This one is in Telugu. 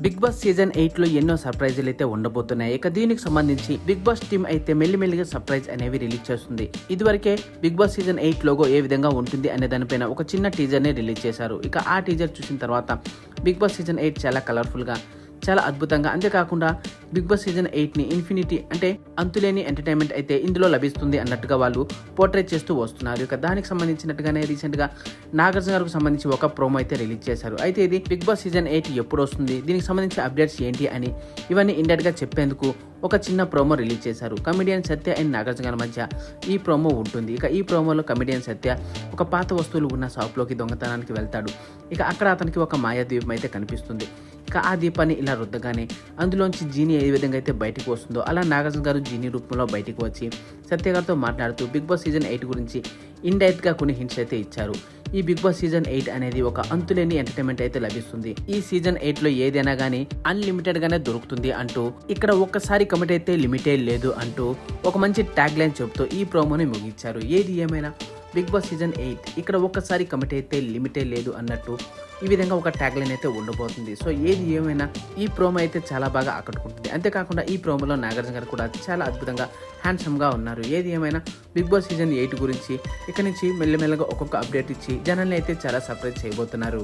బిగ్ బాస్ సీజన్ 8 లో ఎన్నో సర్ప్రైజులు అయితే ఉండబోతున్నాయి. ఇక దీనికి సంబంధించి బిగ్ బాస్ టీమ్ అయితే మెల్లిమెల్లిగా సర్ప్రైజ్ అనేవి రిలీజ్ చేస్తుంది. ఇదివరకే బిగ్ బాస్ సీజన్ 8 లోగో ఏ విధంగా ఉంటుంది అనే దానిపైన ఒక చిన్న టీజర్ ని రిలీజ్ చేశారు. ఇక ఆ టీజర్ చూసిన తర్వాత బిగ్ బాస్ సీజన్ 8 చాలా కలర్ఫుల్ గా, చాలా అద్భుతంగా, అంతేకాకుండా బిగ్ బాస్ సీజన్ 8 ని ఇన్ఫినిటీ అంటే అంతులేని ఎంటర్టైన్మెంట్ అయితే ఇందులో లభిస్తుంది అన్నట్టుగా వాళ్ళు పోర్ట్రేట్ చేస్తూ వస్తున్నారు. ఇక దానికి సంబంధించినట్టుగానే రీసెంట్ గా నాగార్జున గారికి సంబంధించి ఒక ప్రోమో అయితే రిలీజ్ చేశారు. అయితే ఇది బిగ్ బాస్ సీజన్ 8 ఎప్పుడు వస్తుంది, దీనికి సంబంధించి అప్డేట్స్ ఏంటి అని ఇవన్నీ ఇండైరెక్ట్ గా చెప్పేందుకు ఒక చిన్న ప్రోమో రిలీజ్ చేశారు. కమెడియన్ సత్య అండ్ నాగార్జున గారి మధ్య ఈ ప్రోమో ఉంటుంది. ఇక ఈ ప్రోమోలో కమెడియన్ సత్య ఒక పాత వస్తువులు ఉన్న షాప్లోకి దొంగతనానికి వెళ్తాడు. ఇక అక్కడ అతనికి ఒక మాయా దీపం అయితే కనిపిస్తుంది. ఇక ఆ దీపాన్ని ఇలా రుద్దగానే అందులోంచి జీని ఏ విధంగా అయితే బయటకు వస్తుందో అలా నాగార్జున గారు జీని రూపంలో బయటకు వచ్చి సత్య గారితో మాట్లాడుతూ బిగ్ బాస్ సీజన్ 8 గురించి ఇండైరెక్ట్ గా కొన్ని హింట్స్ అయితే ఇచ్చారు. ఈ బిగ్ బాస్ సీజన్ 8 అనేది ఒక అంతులేని ఎంటర్టైన్మెంట్ అయితే లభిస్తుంది. ఈ సీజన్ 8 లో ఏదైనా గానీ అన్లిమిటెడ్ గానే దొరుకుతుంది అంటూ, ఇక్కడ ఒక్కసారి కమిట్ అయితే లిమిటెడ్ లేదు అంటూ ఒక మంచి ట్యాగ్ లైన్ చెబుతూ ఈ ప్రోమోని ముగించారు. ఏది ఏమైనా బిగ్ బాస్ సీజన్ 8 ఇక్కడ ఒక్కసారి కమిట్ అయితే లిమిటెడ్ లేదు అన్నట్టు ఈ విధంగా ఒక ట్యాగ్ లైన్ అయితే ఉండబోతుంది. సో ఏది ఏమైనా ఈ ప్రోమో అయితే చాలా బాగా ఆకట్టుకుంటుంది. అంతేకాకుండా ఈ ప్రోమోలో నాగార్జున గారు కూడా చాలా అద్భుతంగా హ్యాండ్సమ్ గా ఉన్నారు. ఏది ఏమైనా బిగ్ బాస్ సీజన్ 8 గురించి ఇక్కడి నుంచి మెల్లమెల్లగా ఒక్కొక్క అప్డేట్ ఇచ్చి జనాల్ని అయితే చాలా సర్ప్రైజ్ చేయబోతున్నారు.